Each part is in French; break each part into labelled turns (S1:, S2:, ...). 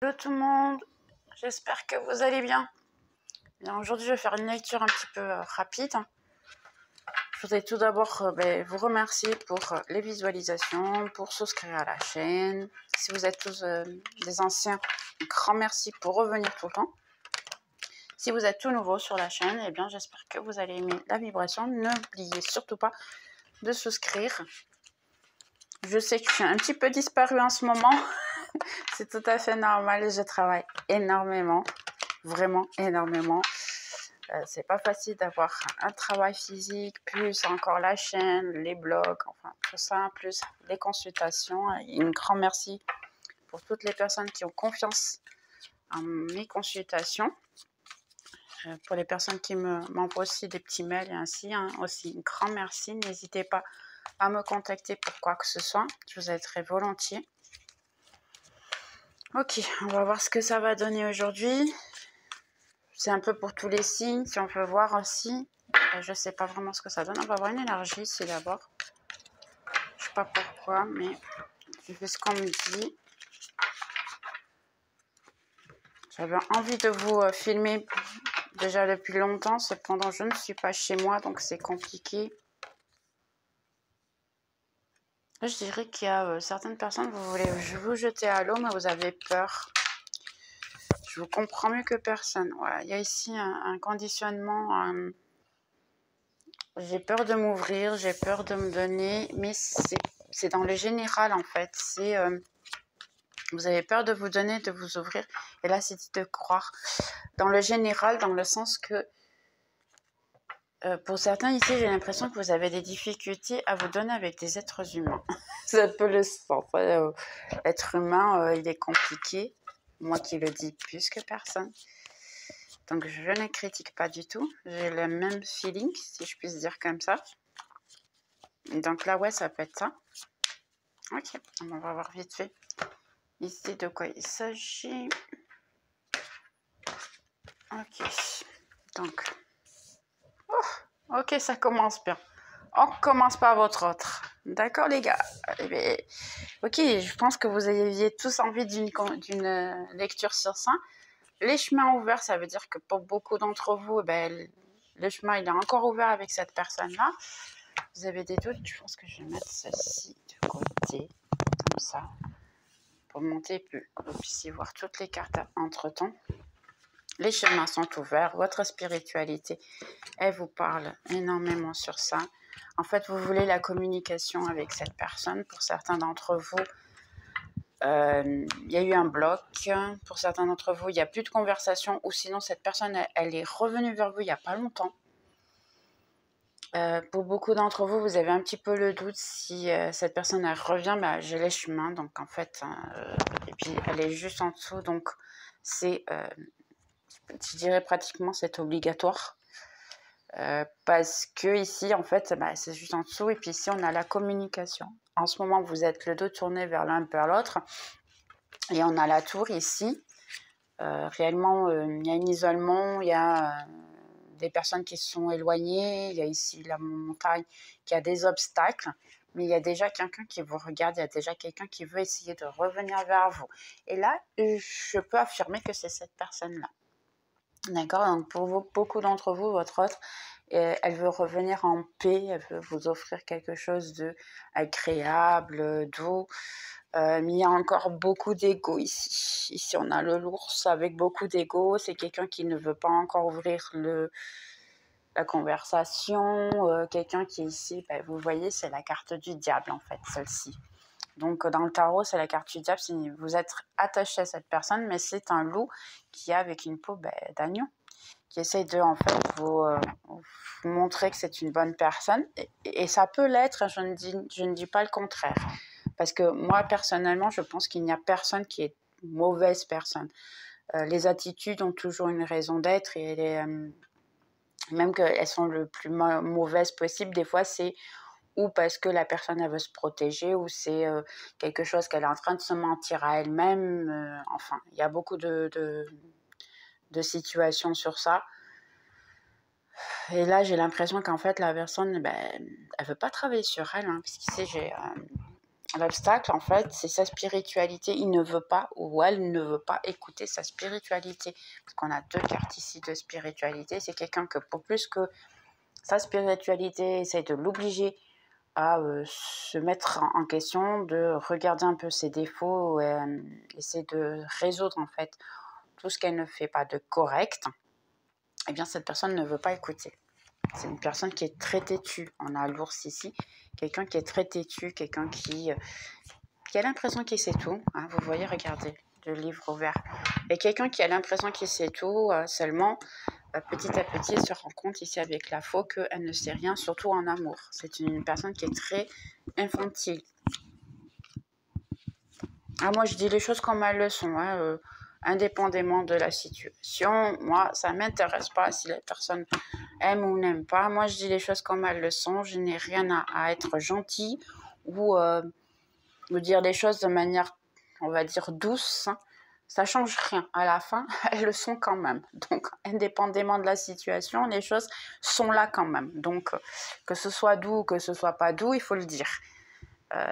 S1: Hello tout le monde, j'espère que vous allez bien. Bien, aujourd'hui je vais faire une lecture un petit peu rapide. Je voudrais tout d'abord vous remercier pour les visualisations, pour souscrire à la chaîne. Si vous êtes tous des anciens, un grand merci pour revenir tout le temps. Si vous êtes tout nouveau sur la chaîne, eh bien j'espère que vous allez aimer la vibration. N'oubliez surtout pas de souscrire. Je sais que je suis un petit peu disparue en ce moment. C'est tout à fait normal, je travaille énormément, vraiment énormément. C'est pas facile d'avoir un travail physique, plus encore la chaîne, les blogs, enfin tout ça, plus les consultations. Et un grand merci pour toutes les personnes qui ont confiance en mes consultations. Pour les personnes qui m'envoient aussi des petits mails et ainsi, aussi un grand merci. N'hésitez pas à me contacter pour quoi que ce soit, je vous aiderai volontiers. Ok, on va voir ce que ça va donner aujourd'hui. C'est un peu pour tous les signes, si on peut voir aussi. Je ne sais pas vraiment ce que ça donne. On va voir une énergie ici d'abord. Je ne sais pas pourquoi, mais je fais ce qu'on me dit. J'avais envie de vous filmer déjà depuis longtemps. Cependant, je ne suis pas chez moi, donc c'est compliqué. Là, je dirais qu'il y a certaines personnes, vous voulez vous jeter à l'eau, mais vous avez peur. Je vous comprends mieux que personne. Voilà, il y a ici un conditionnement. J'ai peur de m'ouvrir, j'ai peur de me donner, mais c'est dans le général en fait. Vous avez peur de vous donner, de vous ouvrir, et là c'est dit de croire. Dans le général, dans le sens que pour certains ici, j'ai l'impression que vous avez des difficultés à vous donner avec des êtres humains. C'est un peu le sens. L'être humain, il est compliqué. Moi qui le dis plus que personne. Donc je ne critique pas du tout. J'ai le même feeling, si je puis dire comme ça. Donc là, ouais, ça peut être ça. Ok, on va voir vite fait ici de quoi il s'agit. Ok, donc, ok, ça commence bien. On commence par votre autre. D'accord, les gars? Eh bien, ok, je pense que vous aviez tous envie d'une lecture sur ça. Les chemins ouverts, ça veut dire que pour beaucoup d'entre vous, le chemin il est encore ouvert avec cette personne-là. Vous avez des doutes? Je pense que je vais mettre ceci de côté, comme ça, pour monter plus. Vous puissiez voir toutes les cartes entre-temps. Les chemins sont ouverts. Votre spiritualité, elle vous parle énormément sur ça. En fait, vous voulez la communication avec cette personne. Pour certains d'entre vous, il y a eu un bloc. Pour certains d'entre vous, il n'y a plus de conversation. Ou sinon, cette personne, elle est revenue vers vous il n'y a pas longtemps. Pour beaucoup d'entre vous, vous avez un petit peu le doute si cette personne elle revient. J'ai les chemins, donc en fait, et puis elle est juste en dessous, donc c'est, je dirais pratiquement c'est obligatoire. Parce que ici, en fait, c'est juste en dessous, et puis ici, on a la communication. En ce moment, vous êtes le dos tourné vers l'un vers l'autre, et on a la tour ici. Réellement, il y a un isolement, il y a des personnes qui se sont éloignées, il y a ici la montagne qui a des obstacles, mais il y a déjà quelqu'un qui vous regarde, il y a déjà quelqu'un qui veut essayer de revenir vers vous. Et là, je peux affirmer que c'est cette personne-là. D'accord? Donc pour vous, beaucoup d'entre vous, votre autre, elle veut revenir en paix, elle veut vous offrir quelque chose de agréable, doux. Mais il y a encore beaucoup d'ego ici. Ici, on a le l'ours avec beaucoup d'ego. C'est quelqu'un qui ne veut pas encore ouvrir la conversation. Quelqu'un qui est ici, vous voyez, c'est la carte du diable, en fait, celle-ci. Donc, dans le tarot, c'est la carte du diable. Vous êtes attaché à cette personne, mais c'est un loup qui a avec une peau d'agneau, qui essaye de, en fait, vous montrer que c'est une bonne personne. Et ça peut l'être, je ne dis pas le contraire. Parce que moi, personnellement, je pense qu'il n'y a personne qui est mauvaise personne. Les attitudes ont toujours une raison d'être, et même qu'elles sont le plus mauvaises possible, des fois, c'est ou parce que la personne, elle veut se protéger, ou c'est quelque chose qu'elle est en train de se mentir à elle-même. Enfin, il y a beaucoup de situations sur ça. Et là, j'ai l'impression qu'en fait, la personne, elle ne veut pas travailler sur elle, hein, parce qu'ici, j'ai L'obstacle, en fait, c'est sa spiritualité. Il ne veut pas ou elle ne veut pas écouter sa spiritualité. Parce qu'on a deux cartes ici de spiritualité. C'est quelqu'un que, pour plus que sa spiritualité essaye de l'obliger à se mettre en question, de regarder un peu ses défauts, essayer de résoudre, en fait, tout ce qu'elle ne fait pas de correct. Eh bien, cette personne ne veut pas écouter. C'est une personne qui est très têtue. On a l'ours ici. Quelqu'un qui est très têtu, quelqu'un qui a l'impression qu'il sait tout. Hein, vous voyez, regardez, le livre ouvert. Et quelqu'un qui a l'impression qu'il sait tout, seulement, petit à petit, elle se rend compte ici avec la faux qu'elle ne sait rien, surtout en amour. C'est une personne qui est très infantile. Ah, moi, je dis les choses comme elles le sont, hein, indépendamment de la situation. Moi, ça ne m'intéresse pas si la personne aime ou n'aime pas. Moi, je dis les choses comme elles le sont. Je n'ai rien à être gentille ou dire les choses de manière, on va dire, douce. Ça ne change rien. À la fin, elles le sont quand même. Donc, indépendamment de la situation, les choses sont là quand même. Donc, que ce soit doux ou que ce soit pas doux, il faut le dire.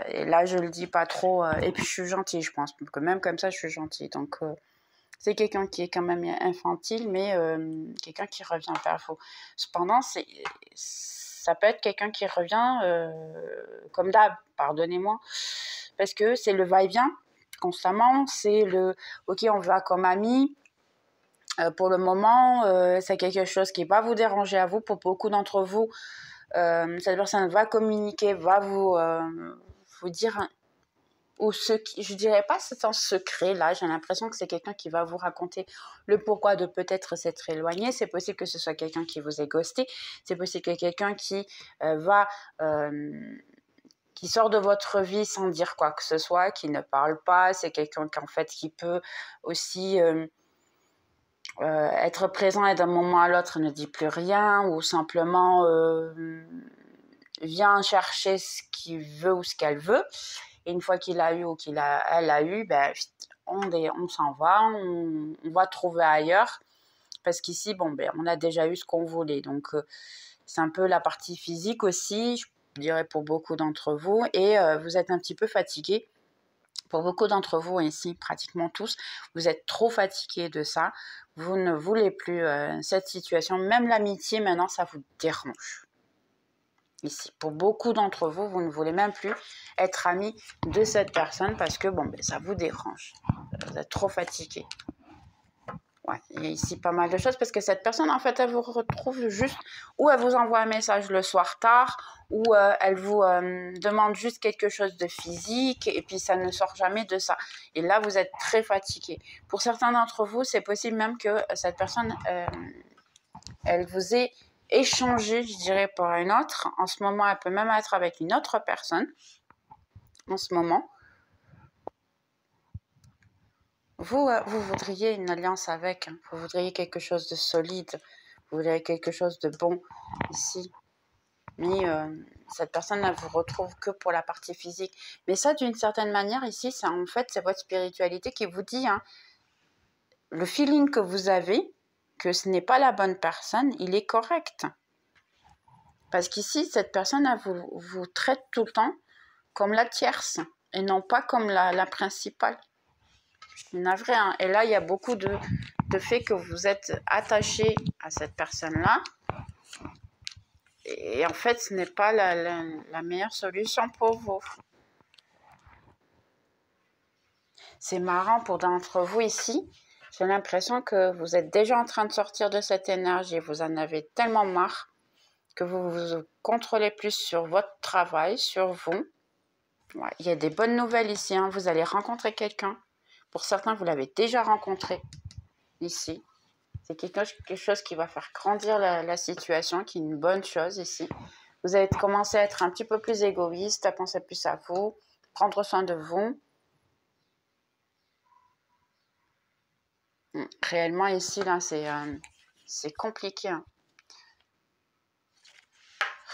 S1: Et là, je le dis pas trop. Et puis, je suis gentille, je pense. Que même comme ça, je suis gentille. Donc, c'est quelqu'un qui est quand même infantile, mais quelqu'un qui revient vers vous. Cependant, ça peut être quelqu'un qui revient comme d'hab, pardonnez-moi, parce que c'est le va-et-vient constamment. C'est le « ok, on va comme amis ». Pour le moment, c'est quelque chose qui va vous déranger à vous. Pour beaucoup d'entre vous, cette personne va communiquer, va vous dire, ou je dirais pas c'est un secret là, j'ai l'impression que c'est quelqu'un qui va vous raconter le pourquoi de peut-être s'être éloigné. C'est possible que ce soit quelqu'un qui vous ait ghosté, c'est possible que quelqu'un qui qui sort de votre vie sans dire quoi que ce soit, qui ne parle pas, c'est quelqu'un qui en fait qui peut aussi être présent et d'un moment à l'autre ne dit plus rien, ou simplement vient chercher ce qu'il veut ou ce qu'elle veut, et une fois qu'il a eu ou elle a eu, ben, on s'en va, on va trouver ailleurs, parce qu'ici, bon, ben, on a déjà eu ce qu'on voulait, donc c'est un peu la partie physique aussi, je dirais pour beaucoup d'entre vous, et vous êtes un petit peu fatigué. Pour beaucoup d'entre vous ici, pratiquement tous, vous êtes trop fatigués de ça. Vous ne voulez plus cette situation. Même l'amitié, maintenant, ça vous dérange. Ici, pour beaucoup d'entre vous, vous ne voulez même plus être amis de cette personne parce que bon, ben, ça vous dérange. Vous êtes trop fatigué. Ouais, il y a ici pas mal de choses parce que cette personne, en fait, elle vous retrouve juste ou elle vous envoie un message le soir tard ou elle vous demande juste quelque chose de physique et puis ça ne sort jamais de ça. Et là, vous êtes très fatigué. Pour certains d'entre vous, c'est possible même que cette personne, elle vous ait échangé, je dirais, pour une autre. En ce moment, elle peut même être avec une autre personne. En ce moment. Vous voudriez une alliance avec, hein. Vous voudriez quelque chose de solide, vous voudriez quelque chose de bon ici. Mais cette personne ne vous retrouve que pour la partie physique. Mais ça, d'une certaine manière, ici, c'est en fait, c'est votre spiritualité qui vous dit, hein, le feeling que vous avez, que ce n'est pas la bonne personne, il est correct. Parce qu'ici, cette personne, elle vous traite tout le temps comme la tierce et non pas comme la principale. Je suis navrée, hein. Et là, il y a beaucoup de fait que vous êtes attaché à cette personne-là. Et en fait, ce n'est pas la meilleure solution pour vous. C'est marrant pour d'entre vous ici. J'ai l'impression que vous êtes déjà en train de sortir de cette énergie. Vous en avez tellement marre que vous vous contrôlez plus sur votre travail, sur vous. Ouais, il y a des bonnes nouvelles ici, hein. Vous allez rencontrer quelqu'un. Pour certains, vous l'avez déjà rencontré ici. C'est quelque chose qui va faire grandir la situation, qui est une bonne chose ici. Vous allez commencer à être un petit peu plus égoïste, à penser plus à vous, prendre soin de vous. Réellement, ici, là, c'est compliqué. Hein.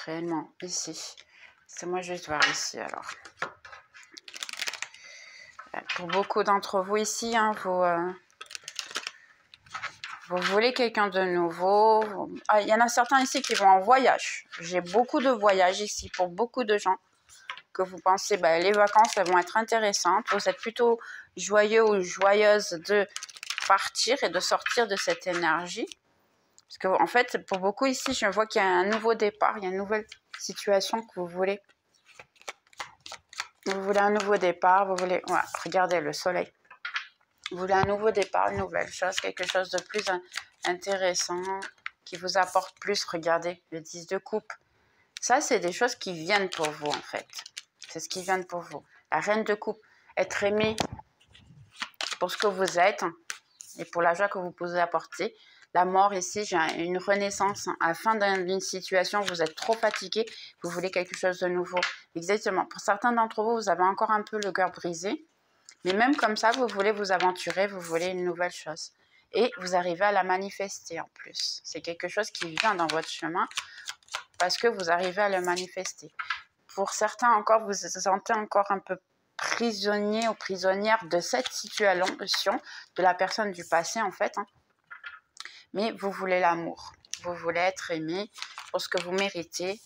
S1: Réellement, ici. C'est-moi juste voir ici, alors. Pour beaucoup d'entre vous ici, hein, vous voulez quelqu'un de nouveau. Il y en a certains ici qui vont en voyage. J'ai beaucoup de voyages ici pour beaucoup de gens. que vous pensez, les vacances, elles vont être intéressantes. Vous êtes plutôt joyeux ou joyeuse de partir et de sortir de cette énergie. Parce que, en fait, pour beaucoup ici, je vois qu'il y a un nouveau départ, il y a une nouvelle situation que vous voulez. Vous voulez un nouveau départ, vous voulez... Ouais, regardez le soleil. Vous voulez un nouveau départ, une nouvelle chose, quelque chose de plus intéressant, qui vous apporte plus. Regardez, le 10 de coupe. Ça, c'est des choses qui viennent pour vous, en fait. C'est ce qui vient pour vous. La reine de coupe, être aimé pour ce que vous êtes et pour la joie que vous pouvez apporter. La mort ici, j'ai une renaissance. À la fin d'une situation, vous êtes trop fatigué, vous voulez quelque chose de nouveau. Exactement. Pour certains d'entre vous, vous avez encore un peu le cœur brisé. Mais même comme ça, vous voulez vous aventurer, vous voulez une nouvelle chose. Et vous arrivez à la manifester en plus. C'est quelque chose qui vient dans votre chemin parce que vous arrivez à le manifester. Pour certains encore, vous vous sentez encore un peu prisonnier ou prisonnière de cette situation, de la personne du passé en fait. Mais vous voulez l'amour. Vous voulez être aimé pour ce que vous méritez.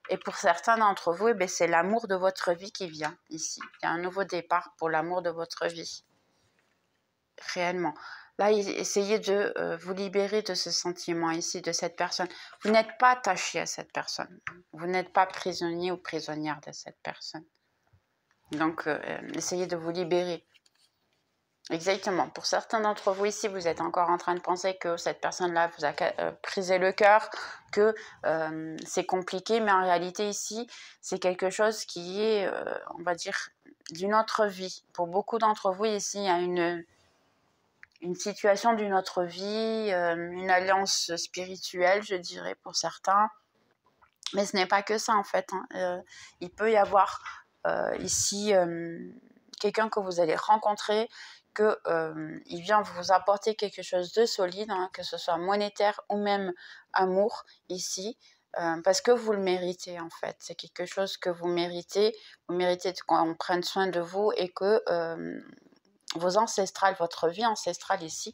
S1: Et pour certains d'entre vous, c'est l'amour de votre vie qui vient ici. Il y a un nouveau départ pour l'amour de votre vie. Réellement. Là, essayez de vous libérer de ce sentiment ici, de cette personne. Vous n'êtes pas attaché à cette personne. Vous n'êtes pas prisonnier ou prisonnière de cette personne. Donc, essayez de vous libérer. Exactement. Pour certains d'entre vous ici, vous êtes encore en train de penser que cette personne-là vous a brisé le cœur, que c'est compliqué, mais en réalité ici, c'est quelque chose qui est, on va dire, d'une autre vie. Pour beaucoup d'entre vous ici, il y a une situation d'une autre vie, une alliance spirituelle, je dirais, pour certains. Mais ce n'est pas que ça, en fait. Il peut y avoir ici quelqu'un que vous allez rencontrer, qu'il vient vous apporter quelque chose de solide, que ce soit monétaire ou même amour ici, parce que vous le méritez en fait. C'est quelque chose que vous méritez qu'on prenne soin de vous et que vos ancestrales, votre vie ancestrale ici,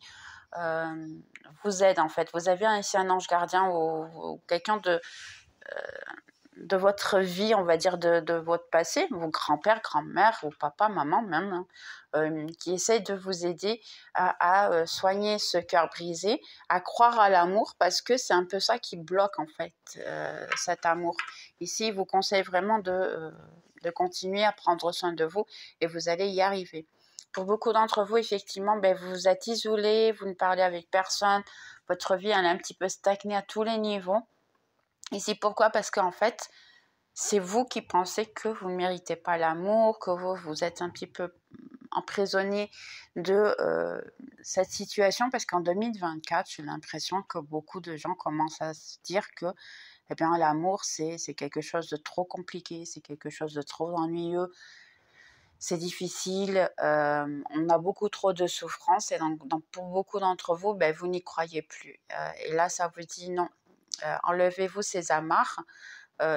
S1: vous aide en fait. Vous avez ici un ange gardien ou quelqu'un de votre vie, on va dire, de votre passé, vos grands-pères, grand-mères, ou papa, maman même, qui essayent de vous aider à soigner ce cœur brisé, à croire à l'amour, parce que c'est un peu ça qui bloque, en fait, cet amour. Ici, il vous conseille vraiment de continuer à prendre soin de vous, et vous allez y arriver. Pour beaucoup d'entre vous, effectivement, vous êtes isolés, vous ne parlez avec personne, votre vie, elle est un petit peu stagnée à tous les niveaux. Ici, pourquoi? Parce qu'en fait, c'est vous qui pensez que vous ne méritez pas l'amour, que vous êtes un petit peu emprisonné de cette situation, parce qu'en 2024, j'ai l'impression que beaucoup de gens commencent à se dire que l'amour, c'est quelque chose de trop compliqué, c'est quelque chose de trop ennuyeux, c'est difficile, on a beaucoup trop de souffrance, et donc pour beaucoup d'entre vous, vous n'y croyez plus. Et là, ça vous dit non. Enlevez-vous ces amarres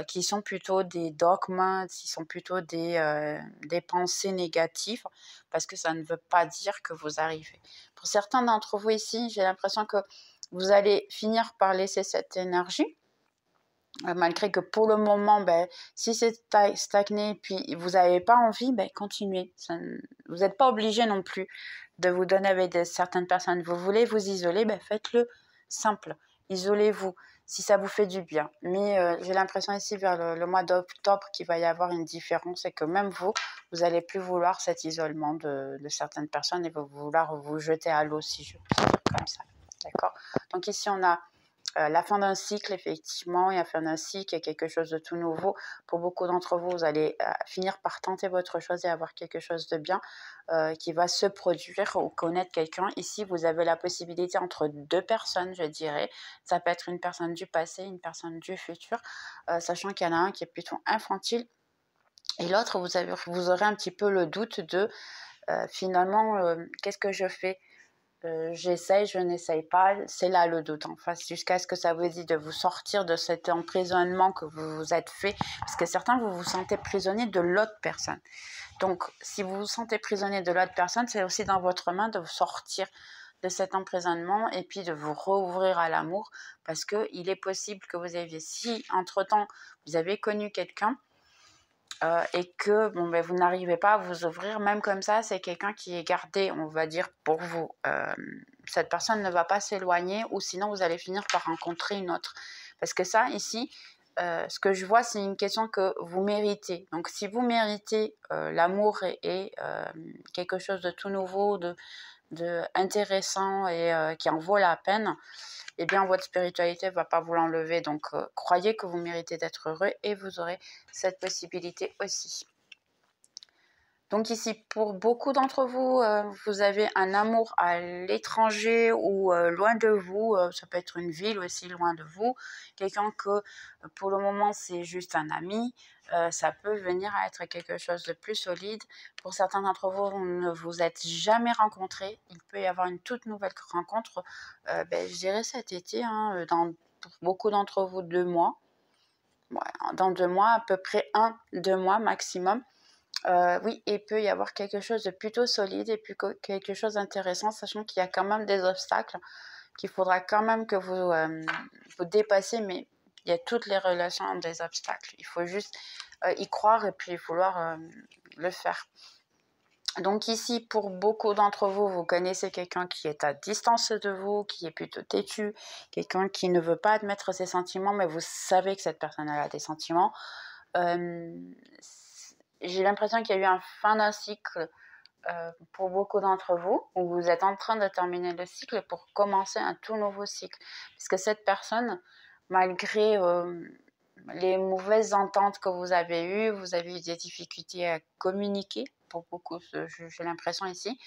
S1: qui sont plutôt des dogmes, qui sont plutôt des pensées négatives, parce que ça ne veut pas dire que vous arrivez. Pour certains d'entre vous ici, j'ai l'impression que vous allez finir par laisser cette énergie, malgré que pour le moment, si c'est stagné, puis vous n'avez pas envie, continuez. Vous n'êtes pas obligé non plus de vous donner avec certaines personnes. Vous voulez vous isoler, faites-le simple. Isolez-vous si ça vous fait du bien. Mais j'ai l'impression ici, vers le mois d'octobre, qu'il va y avoir une différence, et que même vous n'allez plus vouloir cet isolement de certaines personnes, et vous vouloir vous jeter à l'eau, si je peux dire comme ça. D'accord? Donc ici, on a la fin d'un cycle, effectivement, et la fin d'un cycle est quelque chose de tout nouveau. Pour beaucoup d'entre vous, vous allez finir par tenter votre chose et avoir quelque chose de bien qui va se produire, ou connaître quelqu'un. Ici, vous avez la possibilité entre deux personnes, je dirais. Ça peut être une personne du passé, une personne du futur, sachant qu'il y en a un qui est plutôt infantile, et l'autre, vous aurez un petit peu le doute de finalement, qu'est-ce que je fais? J'essaye, je n'essaye pas, c'est là le doute en face, jusqu'à ce que ça vous dise de vous sortir de cet emprisonnement que vous vous êtes fait, parce que certains, vous vous sentez prisonnier de l'autre personne. Donc, si vous vous sentez prisonnier de l'autre personne, c'est aussi dans votre main de vous sortir de cet emprisonnement, et puis de vous rouvrir à l'amour, parce qu'il est possible que vous ayez, si entre-temps, vous avez connu quelqu'un, et que bon, ben, vous n'arrivez pas à vous ouvrir, même comme ça, c'est quelqu'un qui est gardé, on va dire, pour vous. Cette personne ne va pas s'éloigner ou sinon vous allez finir par rencontrer une autre. Parce que ça, ici, ce que je vois, c'est une question que vous méritez. Donc, si vous méritez l'amour et quelque chose de tout nouveau, de intéressant et qui en vaut la peine, eh bien, votre spiritualité ne va pas vous l'enlever. Donc, croyez que vous méritez d'être heureux et vous aurez cette possibilité aussi. Donc ici, pour beaucoup d'entre vous, vous avez un amour à l'étranger ou loin de vous. Ça peut être une ville aussi loin de vous. Quelqu'un que pour le moment, c'est juste un ami. Ça peut venir à être quelque chose de plus solide. Pour certains d'entre vous, vous ne vous êtes jamais rencontrés. Il peut y avoir une toute nouvelle rencontre, je dirais cet été, hein, pour beaucoup d'entre vous, 2 mois. Ouais, dans 2 mois, à peu près 1-2 mois maximum. Oui, il peut y avoir quelque chose de plutôt solide et puis quelque chose d'intéressant, sachant qu'il y a quand même des obstacles qu'il faudra quand même que vous dépassiez, mais il y a toutes les relations ont des obstacles. Il faut juste y croire et puis vouloir le faire. Donc ici, pour beaucoup d'entre vous, vous connaissez quelqu'un qui est à distance de vous, qui est plutôt têtu, quelqu'un qui ne veut pas admettre ses sentiments, mais vous savez que cette personne a des sentiments. J'ai l'impression qu'il y a eu un fin d'un cycle pour beaucoup d'entre vous, où vous êtes en train de terminer le cycle pour commencer un tout nouveau cycle. Parce que cette personne, malgré les mauvaises ententes que vous avez eues, vous avez eu des difficultés à communiquer, pour beaucoup, j'ai l'impression ici,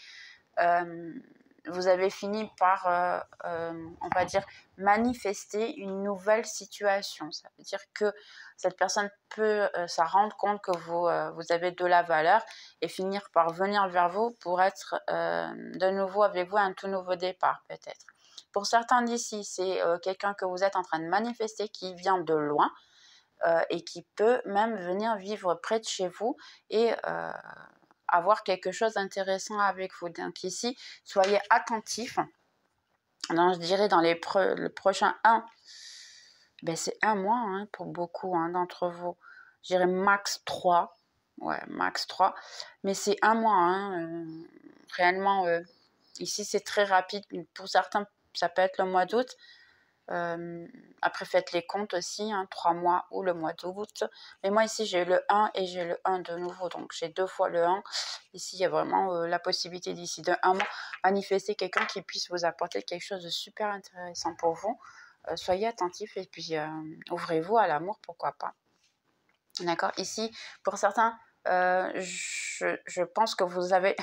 S1: vous avez fini par, on va dire, manifester une nouvelle situation. Ça veut dire que cette personne peut se rendre compte que vous avez de la valeur et finir par venir vers vous pour être de nouveau avec vous un tout nouveau départ peut-être. Pour certains d'ici, c'est quelqu'un que vous êtes en train de manifester qui vient de loin et qui peut même venir vivre près de chez vous et avoir quelque chose d'intéressant avec vous. Donc ici, soyez attentifs. Donc, je dirais dans le prochain 1, c'est 1 mois hein, pour beaucoup d'entre vous. Je dirais max 3. Ouais, max 3. Mais c'est 1 mois. Hein, réellement, ici, c'est très rapide. Pour certains, ça peut être le mois d'août. Après, faites les comptes aussi, 3 mois ou le mois d'août. Mais moi, ici, j'ai le 1 et j'ai le 1 de nouveau. Donc, j'ai 2 fois le 1. Ici, il y a vraiment la possibilité d'ici de 1 mois, manifester quelqu'un qui puisse vous apporter quelque chose de super intéressant pour vous. Soyez attentifs et puis ouvrez-vous à l'amour, pourquoi pas. D'accord. Ici, pour certains, je pense que vous avez...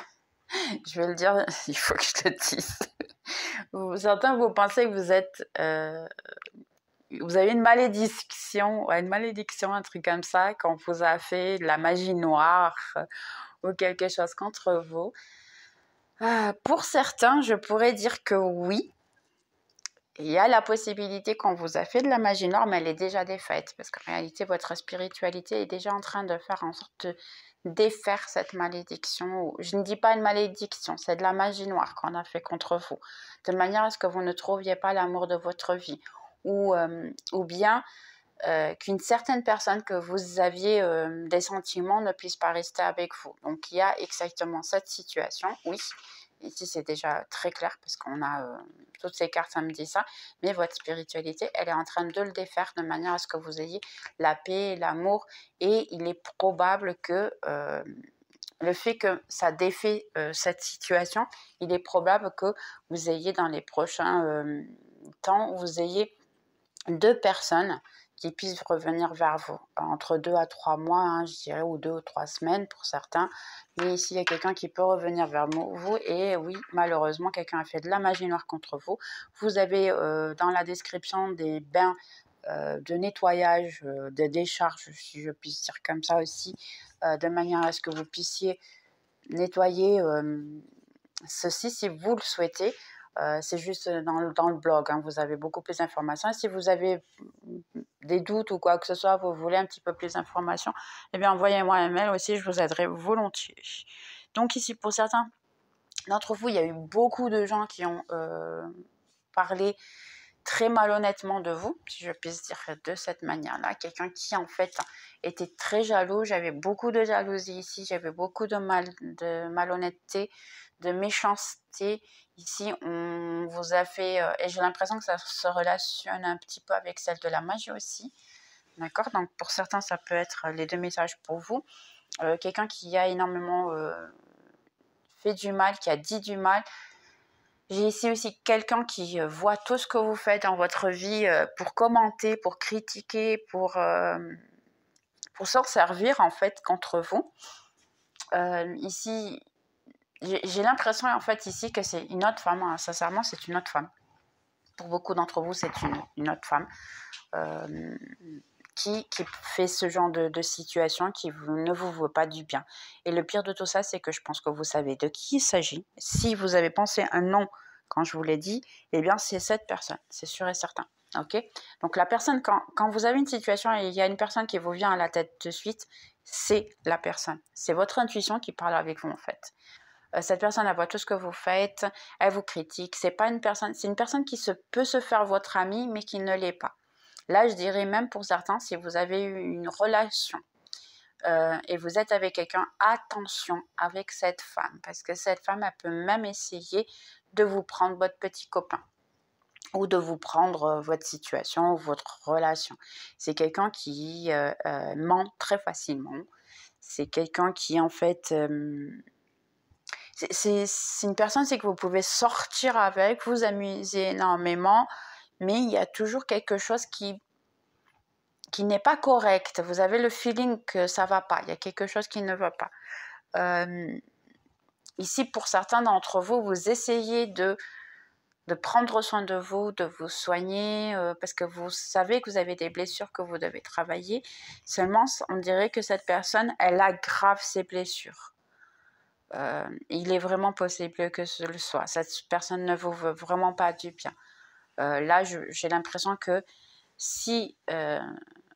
S1: je vais le dire, il faut que je le dise. Certains, vous pensez que vous êtes... vous avez une malédiction, un truc comme ça, qu'on vous a fait de la magie noire ou quelque chose contre vous. Pour certains, je pourrais dire que oui, il y a la possibilité qu'on vous a fait de la magie noire, mais elle est déjà défaite, parce qu'en réalité, votre spiritualité est déjà en train de faire en sorte de défaire cette malédiction. Je ne dis pas une malédiction, c'est de la magie noire qu'on a fait contre vous, de manière à ce que vous ne trouviez pas l'amour de votre vie, ou bien qu'une certaine personne que vous aviez des sentiments ne puisse pas rester avec vous. Donc il y a exactement cette situation, oui. Ici, c'est déjà très clair parce qu'on a toutes ces cartes, ça me dit ça. Mais votre spiritualité, elle est en train de le défaire de manière à ce que vous ayez la paix, l'amour. Et il est probable que le fait que ça défait cette situation, il est probable que vous ayez dans les prochains temps, vous ayez 2 personnes qui puissent revenir vers vous, entre 2 à 3 mois, je dirais, ou 2 ou 3 semaines pour certains. Mais ici, il y a quelqu'un qui peut revenir vers vous. Et oui, malheureusement, quelqu'un a fait de la magie noire contre vous. Vous avez dans la description des bains de nettoyage, de décharge, si je puis dire comme ça aussi, de manière à ce que vous puissiez nettoyer ceci si vous le souhaitez. C'est juste dans le blog, vous avez beaucoup plus d'informations. Et si vous avez des doutes ou quoi que ce soit, vous voulez un petit peu plus d'informations, eh bien envoyez-moi un mail aussi, je vous aiderai volontiers. Donc ici, pour certains d'entre vous, il y a eu beaucoup de gens qui ont parlé très malhonnêtement de vous, si je puis dire de cette manière-là. Quelqu'un qui, en fait, était très jaloux. J'avais beaucoup de jalousie ici, j'avais beaucoup de malhonnêteté, de méchanceté. Ici, on vous a fait... et j'ai l'impression que ça se relationne un petit peu avec celle de la magie aussi. D'accord? Donc, pour certains, ça peut être les deux messages pour vous. Quelqu'un qui a énormément fait du mal, qui a dit du mal. J'ai ici aussi quelqu'un qui voit tout ce que vous faites dans votre vie pour commenter, pour critiquer, pour s'en servir en fait contre vous. Ici, j'ai l'impression en fait ici que c'est une autre femme. Hein. Sincèrement, c'est une autre femme. Pour beaucoup d'entre vous, c'est une autre femme qui fait ce genre de situation qui ne vous veut pas du bien. Et le pire de tout ça, c'est que je pense que vous savez de qui il s'agit. Si vous avez pensé un nom quand je vous l'ai dit, eh bien c'est cette personne, c'est sûr et certain. Ok? Donc la personne, quand vous avez une situation et il y a une personne qui vous vient à la tête de suite, c'est la personne. C'est votre intuition qui parle avec vous en fait. Cette personne, elle voit tout ce que vous faites, elle vous critique. C'est une personne qui peut se faire votre amie, mais qui ne l'est pas. Là, je dirais même pour certains, si vous avez eu une relation et vous êtes avec quelqu'un, attention avec cette femme, parce que cette femme, elle peut même essayer de vous prendre votre petit copain ou de vous prendre votre situation ou votre relation. C'est quelqu'un qui ment très facilement. C'est quelqu'un qui, en fait... c'est une personne, c'est que vous pouvez sortir avec, vous amuser énormément, mais il y a toujours quelque chose qui n'est pas correct. Vous avez le feeling que ça va pas, il y a quelque chose qui ne va pas. Ici, pour certains d'entre vous, vous essayez de prendre soin de vous soigner, parce que vous savez que vous avez des blessures que vous devez travailler. Seulement, on dirait que cette personne, elle aggrave ses blessures. Il est vraiment possible que ce le soit. Cette personne ne vous veut vraiment pas du bien. Là, j'ai l'impression que si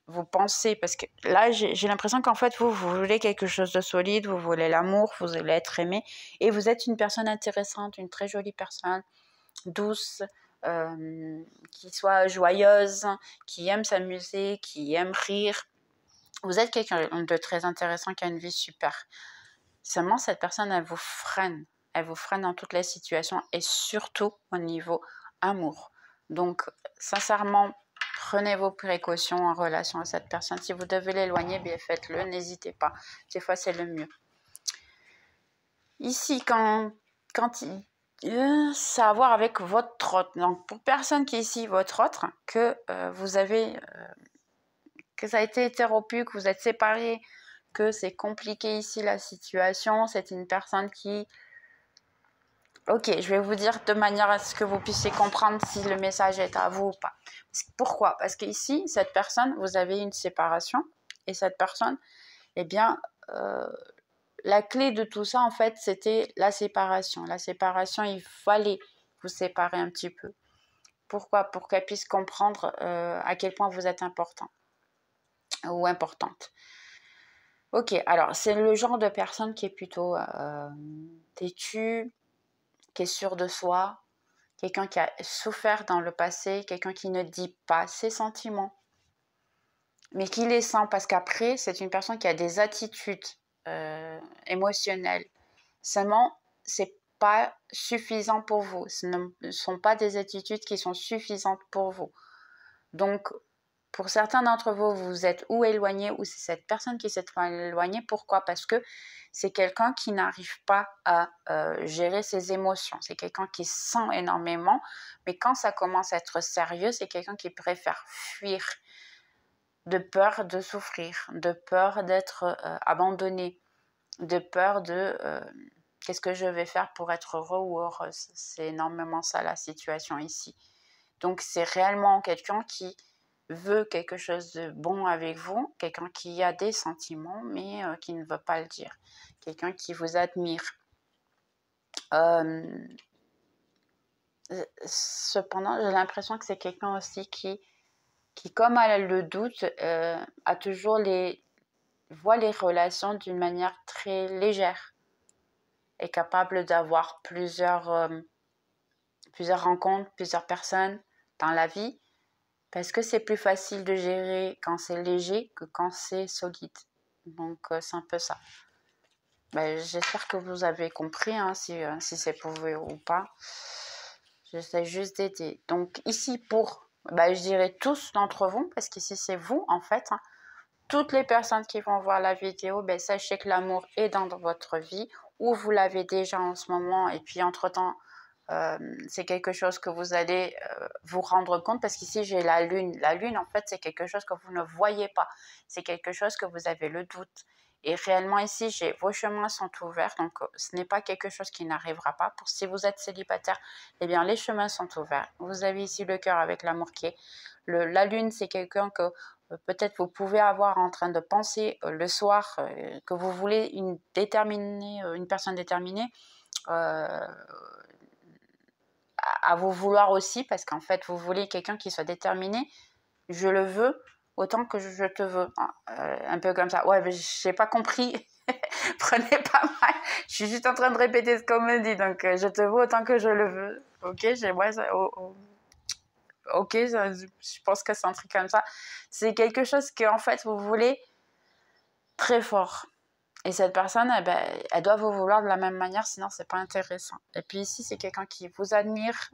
S1: vous pensez, parce que là, j'ai l'impression qu'en fait, vous voulez quelque chose de solide, vous voulez l'amour, vous voulez être aimé, et vous êtes une personne intéressante, une très jolie personne, douce, qui soit joyeuse, qui aime s'amuser, qui aime rire. Vous êtes quelqu'un de très intéressant, qui a une vie super. Seulement, cette personne, elle vous freine. Elle vous freine dans toutes les situations et surtout au niveau amour. Donc, sincèrement, prenez vos précautions en relation à cette personne. Si vous devez l'éloigner, bien faites-le, n'hésitez pas. Des fois, c'est le mieux. Ici, ça a à voir avec votre autre. Donc, pour personne qui est ici votre autre, que vous avez, que ça a été interrompu, que vous êtes séparés, que c'est compliqué ici la situation, c'est une personne qui... Ok, je vais vous dire de manière à ce que vous puissiez comprendre si le message est à vous ou pas. Pourquoi? Parce qu'ici, cette personne, vous avez une séparation, et cette personne, eh bien, la clé de tout ça, en fait, c'était la séparation. La séparation, il fallait vous séparer un petit peu. Pourquoi? Pour qu'elle puisse comprendre à quel point vous êtes important ou importante. Ok, alors c'est le genre de personne qui est plutôt têtue, qui est sûre de soi, quelqu'un qui a souffert dans le passé, quelqu'un qui ne dit pas ses sentiments, mais qui les sent, parce qu'après, c'est une personne qui a des attitudes émotionnelles. Seulement, c'est pas suffisant pour vous. Ce ne sont pas des attitudes qui sont suffisantes pour vous. Donc, pour certains d'entre vous, vous êtes ou éloigné, ou c'est cette personne qui s'est éloignée. Pourquoi? Parce que c'est quelqu'un qui n'arrive pas à gérer ses émotions. C'est quelqu'un qui sent énormément, mais quand ça commence à être sérieux, c'est quelqu'un qui préfère fuir, de peur de souffrir, de peur d'être abandonné, de peur de qu'est-ce que je vais faire pour être heureux ou heureuse. C'est énormément ça la situation ici. Donc c'est réellement quelqu'un qui veut quelque chose de bon avec vous, quelqu'un qui a des sentiments mais qui ne veut pas le dire, quelqu'un qui vous admire. Cependant, j'ai l'impression que c'est quelqu'un aussi qui comme elle a le doute, a toujours voit les relations d'une manière très légère, est capable d'avoir plusieurs rencontres, plusieurs personnes, dans la vie, parce que c'est plus facile de gérer quand c'est léger que quand c'est solide. Donc, c'est un peu ça. Ben, j'espère que vous avez compris, hein, si c'est pour vous ou pas. J'essaie juste d'aider. Donc, ici, pour, je dirais tous d'entre vous, parce qu'ici, c'est vous, en fait. Hein, toutes les personnes qui vont voir la vidéo, sachez que l'amour est dans votre vie, ou vous l'avez déjà en ce moment, et puis, entre-temps, c'est quelque chose que vous allez vous rendre compte, parce qu'ici j'ai la lune. La lune, en fait, c'est quelque chose que vous ne voyez pas. C'est quelque chose que vous avez le doute. Et réellement ici, vos chemins sont ouverts, donc ce n'est pas quelque chose qui n'arrivera pas. Si vous êtes célibataire, eh bien les chemins sont ouverts. Vous avez ici le cœur avec l'amour qui est. La lune, c'est quelqu'un que peut-être vous pouvez avoir en train de penser le soir, que vous voulez une personne déterminée, à vous vouloir aussi, parce qu'en fait, vous voulez quelqu'un qui soit déterminé. Je le veux autant que je te veux. Un peu comme ça. Ouais, mais je n'ai pas compris. Prenez pas mal. Je suis juste en train de répéter ce qu'on me dit. Donc, je te veux autant que je le veux. Ok, ok, je pense que c'est un truc comme ça. C'est quelque chose que, en fait, vous voulez très fort. Et cette personne, elle doit vous vouloir de la même manière, sinon c'est pas intéressant. Et puis ici, c'est quelqu'un qui vous admire.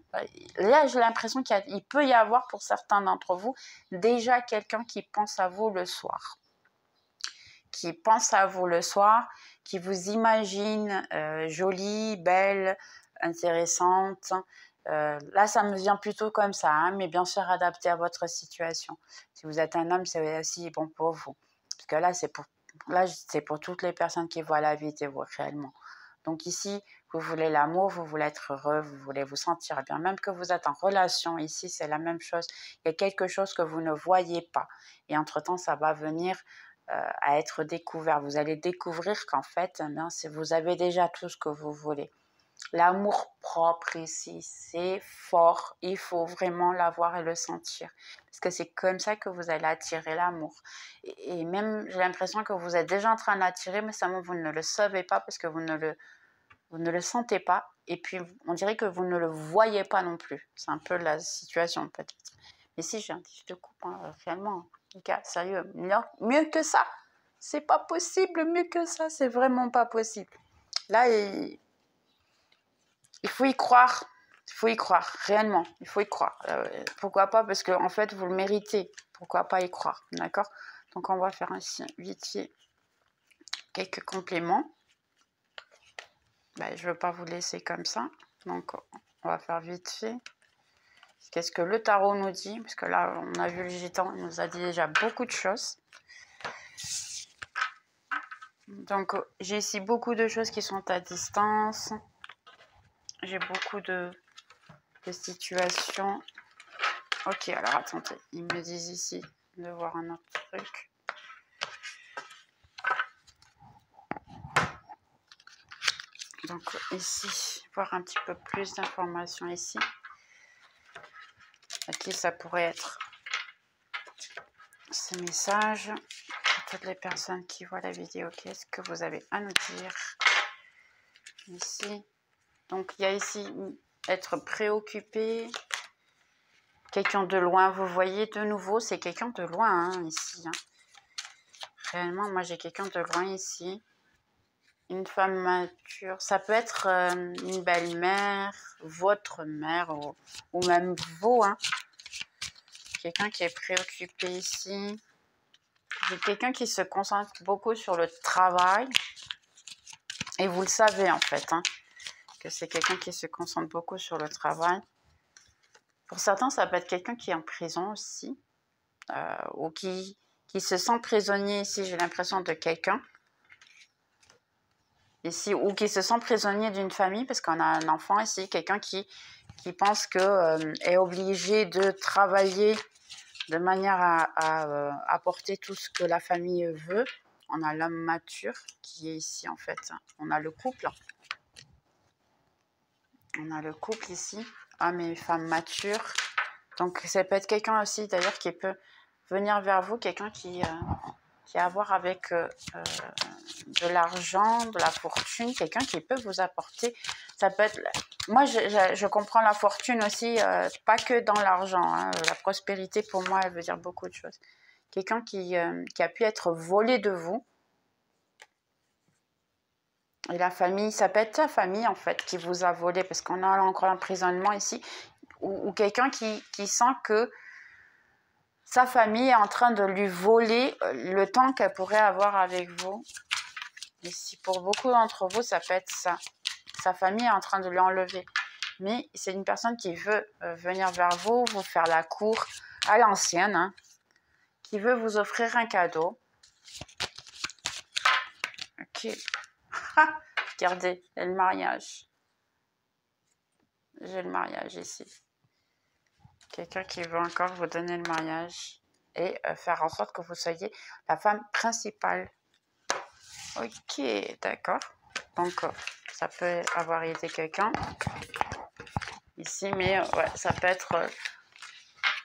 S1: Là, j'ai l'impression qu'il peut y avoir pour certains d'entre vous déjà quelqu'un qui pense à vous le soir. Qui pense à vous le soir, qui vous imagine jolie, belle, intéressante. Là, ça me vient plutôt comme ça, hein, mais bien sûr adapté à votre situation. Si vous êtes un homme, c'est aussi bon pour vous. Parce que là, c'est pour toutes les personnes qui voient la vidéo réellement. Donc ici, vous voulez l'amour, vous voulez être heureux, vous voulez vous sentir bien. Même que vous êtes en relation, ici, c'est la même chose. Il y a quelque chose que vous ne voyez pas. Et entre-temps, ça va venir à être découvert. Vous allez découvrir qu'en fait, vous avez déjà tout ce que vous voulez. L'amour propre ici, c'est fort. Il faut vraiment l'avoir et le sentir. Parce que c'est comme ça que vous allez attirer l'amour. Et même, j'ai l'impression que vous êtes déjà en train d'attirer, mais seulement vous ne le savez pas parce que vous ne le sentez pas. Et puis, on dirait que vous ne le voyez pas non plus. C'est un peu la situation peut-être. Mais si, je te coupe, hein, réellement. Les gars, sérieux, non, mieux que ça. C'est pas possible, mieux que ça. C'est vraiment pas possible. Là, il faut y croire. Il faut y croire, réellement. Il faut y croire. Pourquoi pas? Parce que en fait, vous le méritez. Pourquoi pas y croire? D'accord? Donc, on va faire ainsi, vite fait, quelques compléments. Je ne veux pas vous laisser comme ça. Donc, on va faire vite fait. Qu'est-ce que le tarot nous dit? Parce que là, on a vu le gitan, il nous a dit déjà beaucoup de choses. Donc, j'ai ici beaucoup de choses qui sont à distance. J'ai beaucoup de situations. Ok, alors attendez, ils me disent ici de voir un autre truc. Donc ici, voir un petit peu plus d'informations ici. À qui ça pourrait être ces messages? Pour toutes les personnes qui voient la vidéo, qu'est-ce que vous avez à nous dire ici? Donc il y a ici être préoccupé. Quelqu'un de loin, vous voyez de nouveau, c'est quelqu'un de loin hein, ici. Hein. Réellement, moi j'ai quelqu'un de loin ici. Une femme mature, ça peut être une belle-mère, votre mère ou même vous. Hein. Quelqu'un qui est préoccupé ici. J'ai quelqu'un qui se concentre beaucoup sur le travail. Et vous le savez en fait, hein, que c'est quelqu'un qui se concentre beaucoup sur le travail. Pour certains, ça peut être quelqu'un qui est en prison aussi. Ou qui se sent prisonnier ici, j'ai l'impression, de quelqu'un. Ici, ou qui se sent prisonnier d'une famille, parce qu'on a un enfant ici, quelqu'un qui pense que est obligé de travailler de manière à apporter tout ce que la famille veut. On a l'homme mature qui est ici, en fait. On a le couple. On a le couple ici, homme et femme matures. Donc, ça peut être quelqu'un aussi, d'ailleurs, qui peut venir vers vous, quelqu'un qui a à voir avec de l'argent, de la fortune, quelqu'un qui peut vous apporter. Ça peut être, moi, je comprends la fortune aussi, pas que dans l'argent. Hein. La prospérité, pour moi, elle veut dire beaucoup de choses. Quelqu'un qui a pu être volé de vous. Et la famille, ça peut être sa famille, en fait, qui vous a volé, parce qu'on a encore l'emprisonnement ici, ou quelqu'un qui sent que sa famille est en train de lui voler le temps qu'elle pourrait avoir avec vous. Ici, pour beaucoup d'entre vous, ça peut être ça. Sa famille est en train de lui enlever. Mais c'est une personne qui veut venir vers vous, vous faire la cour à l'ancienne, hein, qui veut vous offrir un cadeau. Ok. Regardez, il y a le mariage. J'ai le mariage ici. Quelqu'un qui veut encore vous donner le mariage et faire en sorte que vous soyez la femme principale. Ok, d'accord. Donc, ça peut avoir été quelqu'un ici, mais ouais, ça peut être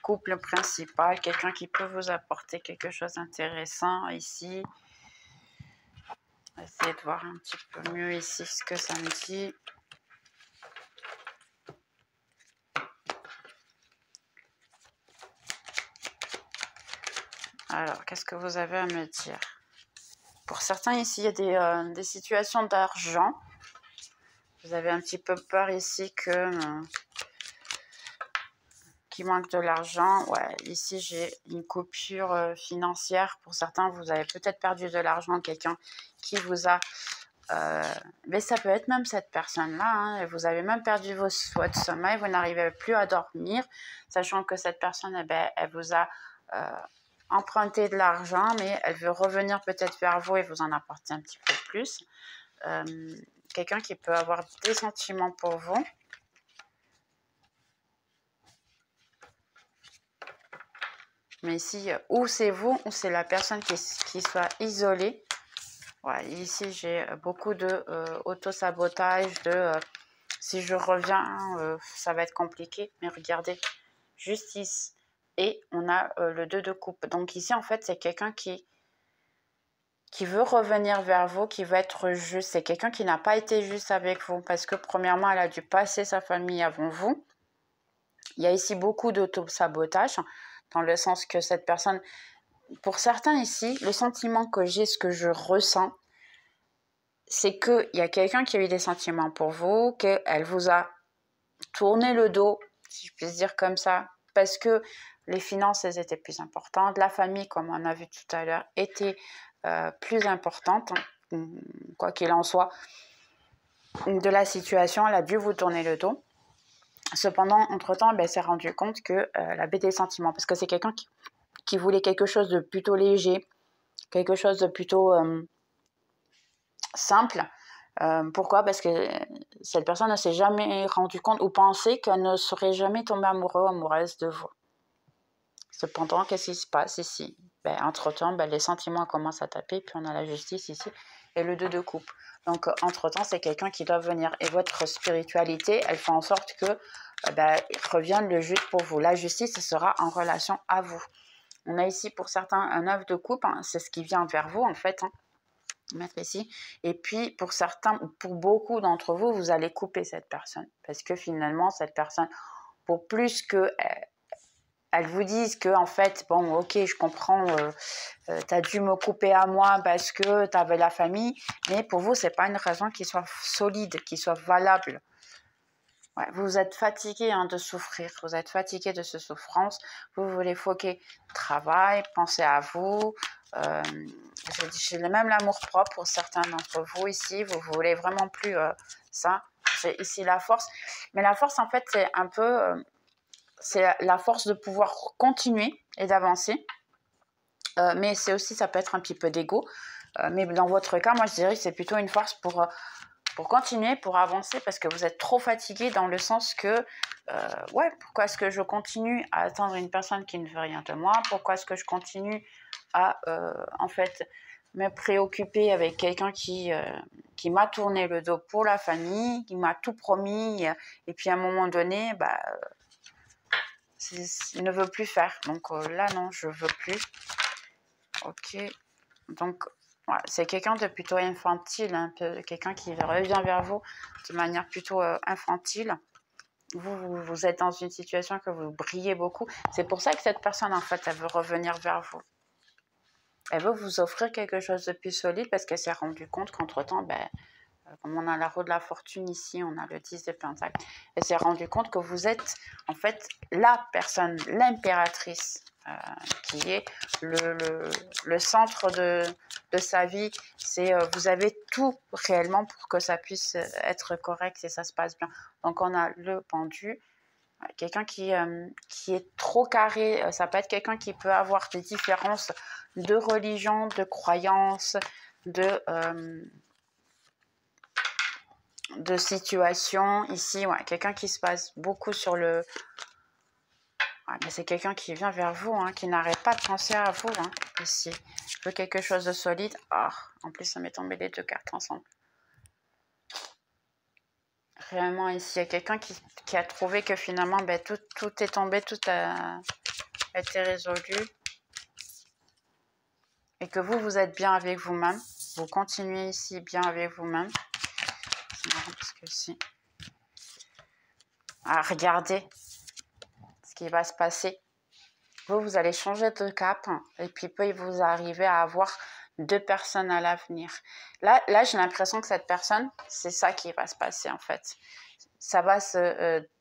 S1: couple principal, quelqu'un qui peut vous apporter quelque chose d'intéressant ici. Essayez de voir un petit peu mieux ici ce que ça me dit. Alors, qu'est-ce que vous avez à me dire? Pour certains ici, il y a des situations d'argent. Vous avez un petit peu peur ici qu'il manque de l'argent. Ouais, ici, j'ai une coupure financière. Pour certains, vous avez peut-être perdu de l'argent. Quelqu'un qui vous a... mais ça peut être même cette personne-là. Hein, et vous avez même perdu votre sommeil. Vous n'arrivez plus à dormir. Sachant que cette personne, eh ben, elle vous a... emprunter de l'argent, mais elle veut revenir peut-être vers vous et vous en apporter un petit peu plus. Quelqu'un qui peut avoir des sentiments pour vous. Mais ici, ou c'est vous, ou c'est la personne qui soit isolée. Ouais, ici, j'ai beaucoup de auto-sabotage, si je reviens, ça va être compliqué. Mais regardez, justice. Et on a le 2 de coupe. Donc ici, en fait, c'est quelqu'un qui veut revenir vers vous, qui veut être juste. C'est quelqu'un qui n'a pas été juste avec vous parce que premièrement, elle a dû passer sa famille avant vous. Il y a ici beaucoup d'auto-sabotage dans le sens que cette personne, pour certains ici, le sentiment que j'ai, ce que je ressens, c'est qu'il y a quelqu'un qui a eu des sentiments pour vous, qu'elle vous a tourné le dos, si je puis dire comme ça, parce que les finances, elles étaient plus importantes. La famille, comme on a vu tout à l'heure, était plus importante, quoi qu'il en soit, de la situation, elle a dû vous tourner le dos. Cependant, entre-temps, elle s'est rendu compte qu'elle avait des sentiments, parce que c'est quelqu'un qui voulait quelque chose de plutôt léger, quelque chose de plutôt simple. Pourquoi? Parce que cette personne ne s'est jamais rendue compte ou pensait qu'elle ne serait jamais tombée amoureux ou amoureuse de vous. Cependant, qu'est-ce qui se passe ici? Entre-temps, les sentiments commencent à taper, puis on a la justice ici, et le 2 de coupe. Donc, entre-temps, c'est quelqu'un qui doit venir. Et votre spiritualité, elle fait en sorte que revienne le juste pour vous. La justice, ce sera en relation à vous. On a ici, pour certains, un œuf de coupe, hein, c'est ce qui vient vers vous, en fait, hein, mettre ici. Et puis, pour certains, pour beaucoup d'entre vous, vous allez couper cette personne. Parce que finalement, cette personne, pour plus que... elles vous disent que, en fait, bon, ok, je comprends, tu as dû me couper à moi parce que tu avais la famille, mais pour vous, ce n'est pas une raison qui soit solide, qui soit valable. Ouais, vous êtes fatigué de souffrir, vous êtes fatigué de cette souffrance, vous voulez foquer travail, penser à vous. J'ai même l'amour-propre pour certains d'entre vous ici, vous voulez vraiment plus ça. J'ai ici la force, mais la force, en fait, c'est un peu... c'est la force de pouvoir continuer et d'avancer. Mais c'est aussi, ça peut être un petit peu d'ego. Mais dans votre cas, moi, je dirais que c'est plutôt une force pour continuer, pour avancer, parce que vous êtes trop fatigué dans le sens que, pourquoi est-ce que je continue à attendre une personne qui ne veut rien de moi? Pourquoi est-ce que je continue à, en fait, me préoccuper avec quelqu'un qui m'a tourné le dos pour la famille, qui m'a tout promis, et puis à un moment donné, il ne veut plus faire. Donc là, non, je veux plus. Ok. Donc, Ouais, c'est quelqu'un de plutôt infantile, un peu, quelqu'un qui revient vers vous de manière plutôt infantile. Vous êtes dans une situation que vous brillez beaucoup. C'est pour ça que cette personne, en fait, elle veut revenir vers vous. Elle veut vous offrir quelque chose de plus solide parce qu'elle s'est rendue compte qu'entre-temps, ben, comme on a la roue de la fortune ici, on a le 10 de Pentacle, elle s'est rendue compte que vous êtes en fait la personne, l'impératrice, qui est le centre de sa vie. Vous avez tout réellement pour que ça puisse être correct et ça se passe bien. Donc on a le pendu, quelqu'un qui est trop carré. Ça peut être quelqu'un qui peut avoir des différences de religion, de croyances, de situation. Ici, ouais, quelqu'un qui se passe beaucoup sur le... Ouais, mais c'est quelqu'un qui vient vers vous, hein, qui n'arrête pas de penser à vous, hein, ici. Je veux quelque chose de solide. Ah, en plus, ça m'est tombé les deux cartes ensemble. Réellement, ici, il y a quelqu'un qui a trouvé que finalement, ben, tout est tombé, tout a été résolu. Et que vous êtes bien avec vous-même. Vous continuez ici bien avec vous-même. C'est marrant parce que si... Ah, regardez ce qui va se passer. Vous allez changer de cap et puis peut vous arriver à avoir 2 personnes à l'avenir. Là j'ai l'impression que cette personne, c'est ça qui va se passer en fait. Ça va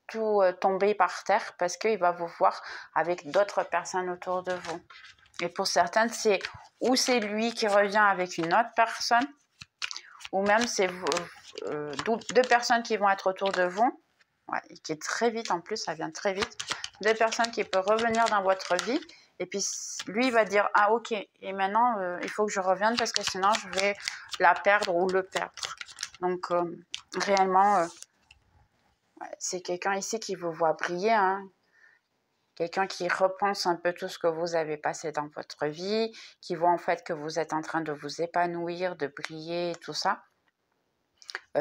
S1: tout tomber par terre parce qu'il va vous voir avec d'autres personnes autour de vous. Et pour certaines, c'est lui qui revient avec une autre personne, ou même c'est 2 personnes qui vont être autour de vous, ouais, et qui est très vite en plus, ça vient très vite. 2 personnes qui peuvent revenir dans votre vie, et puis lui il va dire ah ok, et maintenant il faut que je revienne parce que sinon je vais la perdre ou le perdre. Donc réellement ouais, c'est quelqu'un ici qui vous voit briller, hein. Quelqu'un qui repense un peu tout ce que vous avez passé dans votre vie, qui voit en fait que vous êtes en train de vous épanouir, de briller et tout ça.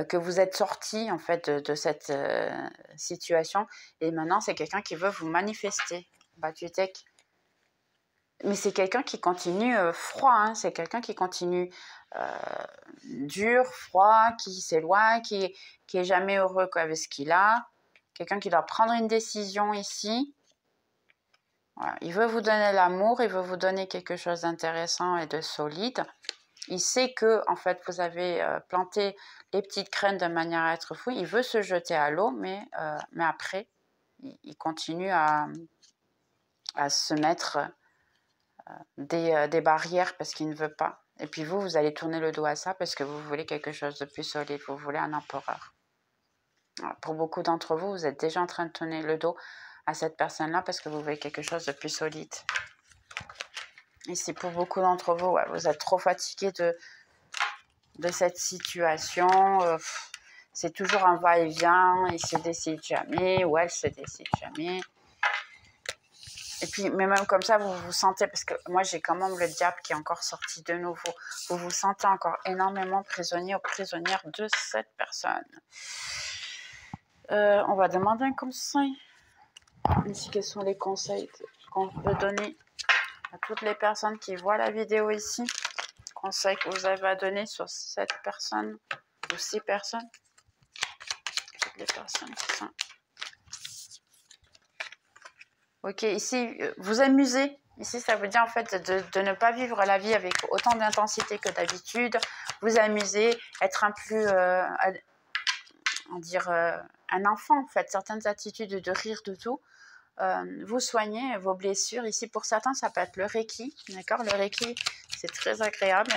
S1: Que vous êtes sorti en fait de cette situation, et maintenant c'est quelqu'un qui veut vous manifester. Batutech. Mais c'est quelqu'un qui continue froid, hein. C'est quelqu'un qui continue dur, froid, qui s'éloigne, qui est jamais heureux avec ce qu'il a. Quelqu'un qui doit prendre une décision ici. Voilà. Il veut vous donner l'amour, il veut vous donner quelque chose d'intéressant et de solide. Il sait que en fait vous avez planté les petites graines de manière à être fou. Il veut se jeter à l'eau, mais après, il continue à se mettre des barrières parce qu'il ne veut pas. Et puis vous allez tourner le dos à ça parce que vous voulez quelque chose de plus solide. Vous voulez un empereur. Alors, pour beaucoup d'entre vous, vous êtes déjà en train de tourner le dos à cette personne-là parce que vous voulez quelque chose de plus solide. Et c'est pour beaucoup d'entre vous, ouais, vous êtes trop fatigué de cette situation. C'est toujours un va-et-vient, il se décide jamais, ou elle se décide jamais. Et puis, mais même comme ça, vous vous sentez, parce que moi j'ai quand même le diable qui est encore sorti de nouveau, vous vous sentez encore énormément prisonnier ou prisonnière de cette personne. On va demander un conseil. Ici, quels sont les conseils qu'on peut donner à toutes les personnes qui voient la vidéo ici? Conseils que vous avez à donner sur cette personne ou 6 personnes? Toutes les personnes qui sont... Ok, ici, vous amusez. Ici, ça veut dire en fait de ne pas vivre la vie avec autant d'intensité que d'habitude. Vous amuser, être un plus... un enfant en fait. Certaines attitudes de rire de tout. Vous soignez vos blessures. Ici, pour certains, ça peut être le Reiki. D'accord? Le Reiki, c'est très agréable.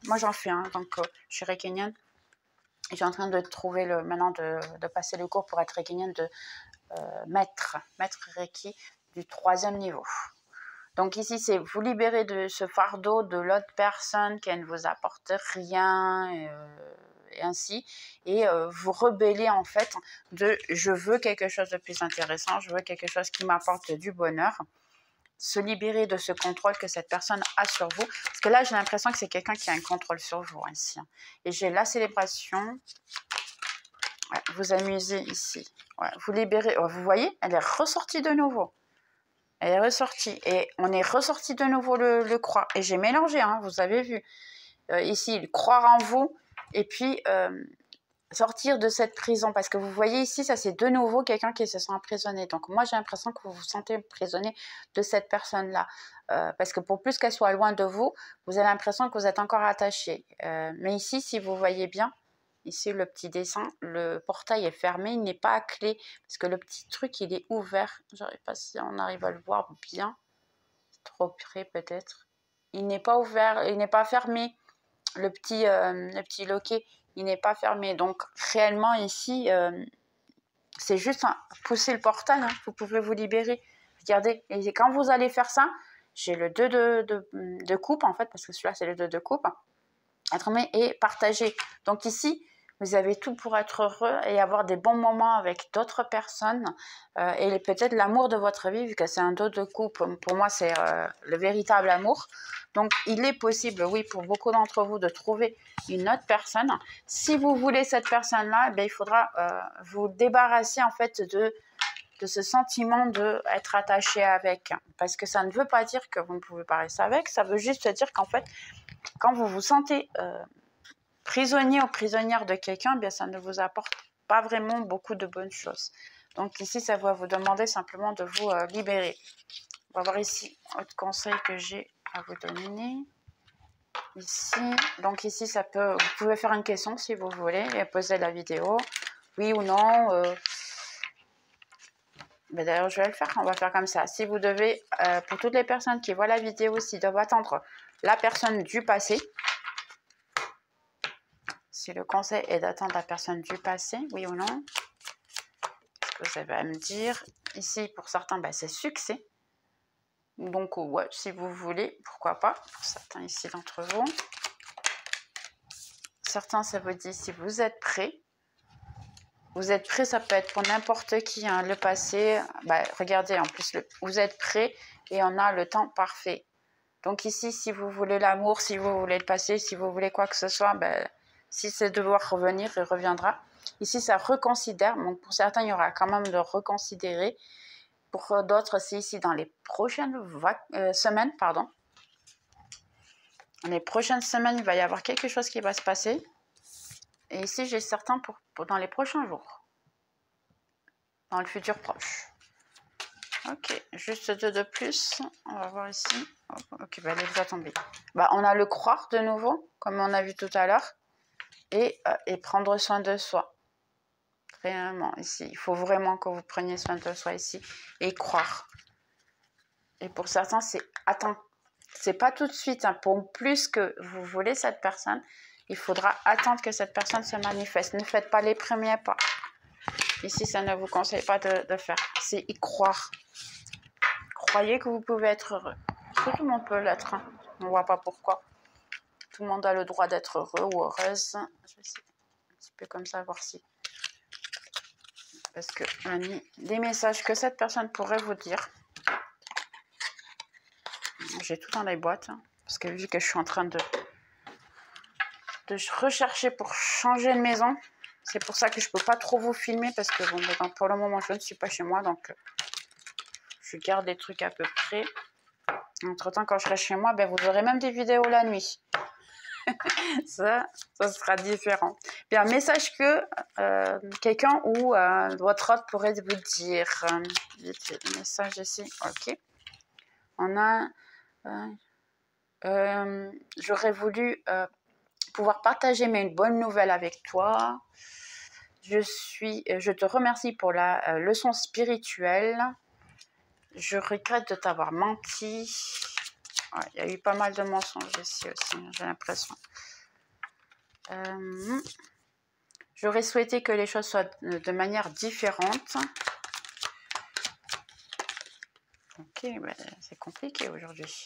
S1: Moi, j'en fais un. Donc, je suis reikinienne. Je suis en train de trouver maintenant de passer le cours pour être reikinienne de maître Reiki du 3e niveau. Donc ici, c'est vous libérer de ce fardeau de l'autre personne qui ne vous apporte rien, et ainsi, et vous rebeller en fait de je veux quelque chose de plus intéressant, je veux quelque chose qui m'apporte du bonheur. Se libérer de ce contrôle que cette personne a sur vous. Parce que là, j'ai l'impression que c'est quelqu'un qui a un contrôle sur vous ici. Et j'ai la célébration. Ouais, vous amusez ici. Ouais, vous libérez. Vous voyez, elle est ressortie de nouveau. Elle est ressortie. Et on est ressorti de nouveau le croix. Et j'ai mélangé, hein, vous avez vu. ici, croire en vous et puis sortir de cette prison. Parce que vous voyez ici, ça c'est de nouveau quelqu'un qui se sent emprisonné. Donc moi, j'ai l'impression que vous vous sentez emprisonné de cette personne-là. Parce que pour plus qu'elle soit loin de vous, vous avez l'impression que vous êtes encore attaché. Mais ici, si vous voyez bien, ici le petit dessin, le portail est fermé, il n'est pas à clé. Parce que le petit truc, il est ouvert. Je ne sais pas si on arrive à le voir bien. Trop près peut-être. Il n'est pas ouvert, il n'est pas fermé. Le petit loquet, il n'est pas fermé. Donc réellement ici, c'est juste pousser le portail, hein, vous pouvez vous libérer. Regardez, et quand vous allez faire ça, j'ai le 2 de coupe en fait, parce que celui-là c'est le 2 de coupe, et partager. Donc ici, vous avez tout pour être heureux et avoir des bons moments avec d'autres personnes et peut-être l'amour de votre vie, vu que c'est un 2 de coupe. Pour moi, c'est le véritable amour. Donc, il est possible, oui, pour beaucoup d'entre vous, de trouver une autre personne. Si vous voulez cette personne-là, il faudra vous débarrasser en fait de ce sentiment d'être attaché avec. Parce que ça ne veut pas dire que vous ne pouvez pas rester avec, ça veut juste dire qu'en fait, quand vous vous sentez prisonnier ou prisonnière de quelqu'un, ça ne vous apporte pas vraiment beaucoup de bonnes choses. Donc ici, ça va vous demander simplement de vous libérer. On va voir ici autre conseil que j'ai à vous donner. Ici, donc ici, vous pouvez faire une question si vous voulez et poser la vidéo. Oui ou non. D'ailleurs, je vais le faire. On va faire comme ça. Si vous devez, pour toutes les personnes qui voient la vidéo, s'ils doivent attendre la personne du passé, si le conseil est d'attendre la personne du passé, oui ou non, ce que vous avez à me dire. Ici, pour certains, c'est succès. Donc, ouais, si vous voulez, pourquoi pas, pour certains ici d'entre vous. Certains, ça vous dit si vous êtes prêts. Vous êtes prêts, ça peut être pour n'importe qui. Hein. Le passé, regardez, en plus, vous êtes prêts et on a le temps parfait. Donc ici, si vous voulez l'amour, si vous voulez le passé, si vous voulez quoi que ce soit, si c'est devoir revenir, il reviendra. Ici, ça reconsidère. Donc pour certains, il y aura quand même de reconsidérer. Pour d'autres, c'est ici dans les prochaines semaines, pardon. Dans les prochaines semaines, il va y avoir quelque chose qui va se passer. Et ici, j'ai certains pour dans les prochains jours. Dans le futur proche. Ok, juste 2 de plus. On va voir ici. Ok, elle est déjà tombée. On a le croire de nouveau, comme on a vu tout à l'heure. Et prendre soin de soi. Réellement, ici. Il faut vraiment que vous preniez soin de soi ici. Et croire. Et pour certains, c'est attends. C'est pas tout de suite. Hein. Pour plus que vous voulez cette personne, il faudra attendre que cette personne se manifeste. Ne faites pas les premiers pas. Ici, ça ne vous conseille pas de faire. C'est y croire. Croyez que vous pouvez être heureux. Tout le monde peut l'être. Hein. On ne voit pas pourquoi. Tout le monde a le droit d'être heureux ou heureuse. Je vais essayer un petit peu comme ça, voir si. Parce que on a mis des messages que cette personne pourrait vous dire. J'ai tout dans les boîtes. Hein, parce que vu que je suis en train de rechercher pour changer de maison, c'est pour ça que je ne peux pas trop vous filmer. Parce que bon, pour le moment, je ne suis pas chez moi. Donc, je garde les trucs à peu près. Entre temps, quand je serai chez moi, vous aurez même des vidéos la nuit. ça sera différent. Bien, un message que quelqu'un ou votre hôte pourrait vous dire. Le message ici, ok. On a... j'aurais voulu pouvoir partager mes bonnes nouvelles avec toi. Je te remercie pour la leçon spirituelle. Je regrette de t'avoir menti. Il y a eu pas mal de mensonges ici aussi, j'ai l'impression. J'aurais souhaité que les choses soient de manière différente. Ok, c'est compliqué aujourd'hui.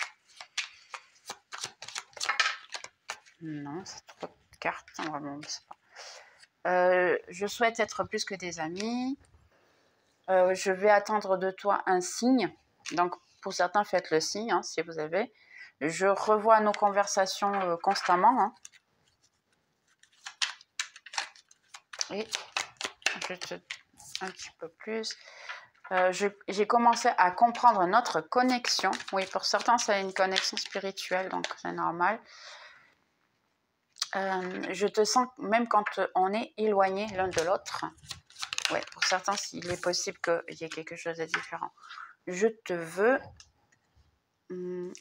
S1: Non, c'est trop de cartes. Vraiment, c'est pas. Je souhaite être plus que des amis. Je vais attendre de toi un signe. Donc, pour certains, faites le signe, hein, si vous avez. Je revois nos conversations constamment. Hein. Et juste un petit peu plus. J'ai commencé à comprendre notre connexion. Oui, pour certains, c'est une connexion spirituelle, donc c'est normal. Je te sens même quand on est éloigné l'un de l'autre. Ouais, pour certains, il est possible qu'il y ait quelque chose de différent. Je te veux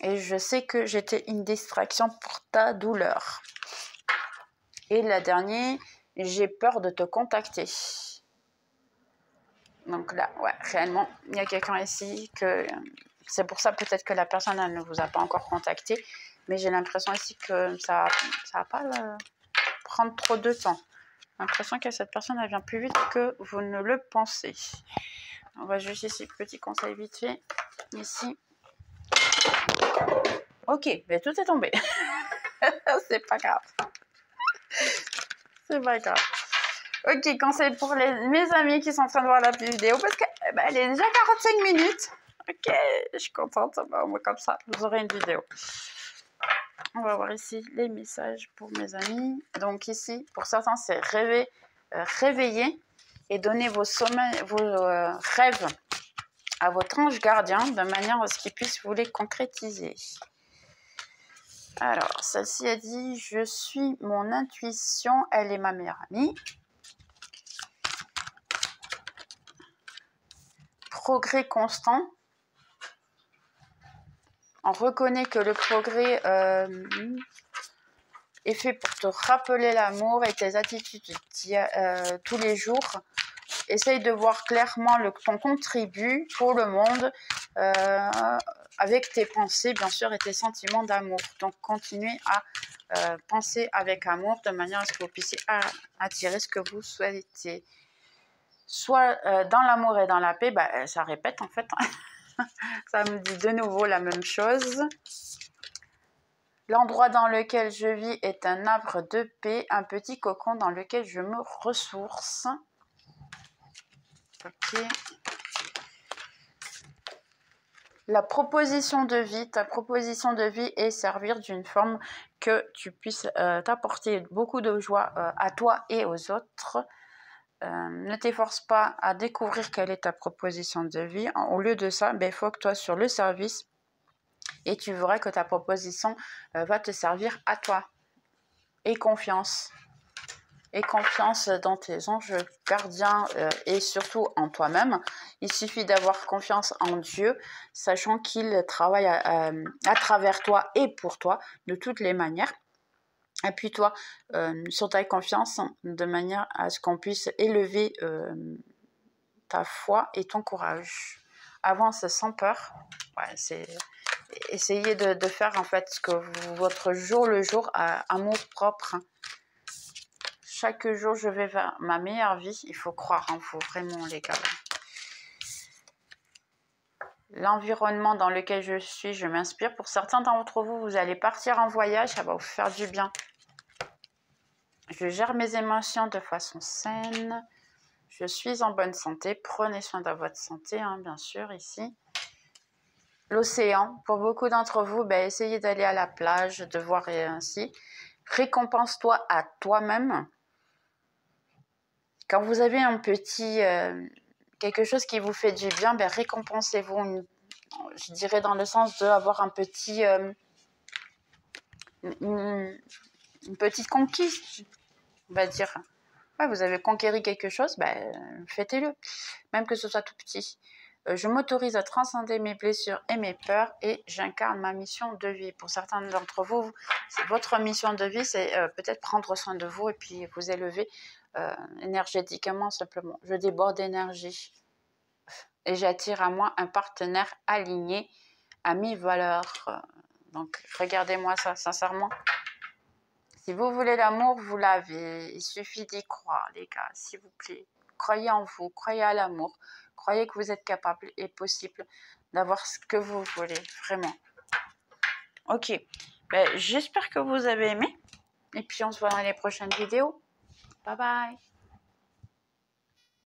S1: et je sais que j'étais une distraction pour ta douleur. Et la dernière, j'ai peur de te contacter. Donc là, ouais, réellement, il y a quelqu'un ici que... C'est pour ça peut-être que la personne elle ne vous a pas encore contacté. Mais j'ai l'impression ici que ça va pas prendre trop de temps. J'ai l'impression que cette personne elle vient plus vite que vous ne le pensez. On va juste ici, petit conseil vite fait. Ici. Ok, mais tout est tombé. C'est pas grave. C'est pas grave. Ok, conseil pour mes amis qui sont en train de voir la vidéo parce qu'elle est déjà 45 minutes. Ok, je suis contente. Bah, moi, comme ça, vous aurez une vidéo. On va voir ici les messages pour mes amis. Donc ici, pour certains, c'est réveiller et donner vos rêves à votre ange gardien de manière à ce qu'il puisse vous les concrétiser. Alors, celle-ci a dit « Je suis mon intuition, elle est ma meilleure amie. » Progrès constant. On reconnaît que le progrès est fait pour te rappeler l'amour et tes attitudes tous les jours. Essaye de voir clairement ton contribut pour le monde avec tes pensées, bien sûr, et tes sentiments d'amour. Donc, continuez à penser avec amour de manière à ce que vous puissiez attirer ce que vous souhaitez. Soit dans l'amour et dans la paix, bah, ça répète en fait. Ça me dit de nouveau la même chose. L'endroit dans lequel je vis est un havre de paix, un petit cocon dans lequel je me ressource. Ok. La proposition de vie, ta proposition de vie est servir d'une forme que tu puisses t'apporter beaucoup de joie à toi et aux autres. Ne t'efforce pas à découvrir quelle est ta proposition de vie. Au lieu de ça, focus-toi sur le service et tu verras que ta proposition va te servir à toi. Et confiance. Et confiance dans tes anges gardiens et surtout en toi-même. Il suffit d'avoir confiance en Dieu, sachant qu'il travaille à travers toi et pour toi de toutes les manières. Appuie-toi sur ta confiance de manière à ce qu'on puisse élever ta foi et ton courage. Avance sans peur. Ouais, c'est essayer de faire en fait ce que votre jour le jour a amour propre. Chaque jour, je vais vers ma meilleure vie. Il faut croire en vous, vraiment, les gars. L'environnement dans lequel je suis, je m'inspire. Pour certains d'entre vous, vous allez partir en voyage. Ça va vous faire du bien. Je gère mes émotions de façon saine. Je suis en bonne santé. Prenez soin de votre santé, hein, bien sûr, ici. L'océan. Pour beaucoup d'entre vous, essayez d'aller à la plage, de voir ainsi. Récompense-toi à toi-même. Quand vous avez un petit... quelque chose qui vous fait du bien, récompensez-vous, je dirais dans le sens d'avoir un petit... une petite conquise, on va dire. Ouais, vous avez conquéri quelque chose, faites-le, même que ce soit tout petit. Je m'autorise à transcender mes blessures et mes peurs et j'incarne ma mission de vie. Pour certains d'entre vous, c'est votre mission de vie, c'est peut-être prendre soin de vous et puis vous élever énergétiquement simplement. Je déborde d'énergie et j'attire à moi un partenaire aligné à mes valeurs. Donc, regardez-moi ça, sincèrement. Si vous voulez l'amour, vous l'avez. Il suffit d'y croire, les gars, s'il vous plaît. Croyez en vous, croyez à l'amour. Croyez que vous êtes capable et possible d'avoir ce que vous voulez, vraiment. Ok, j'espère que vous avez aimé. Et puis, on se voit dans les prochaines vidéos. Bye bye.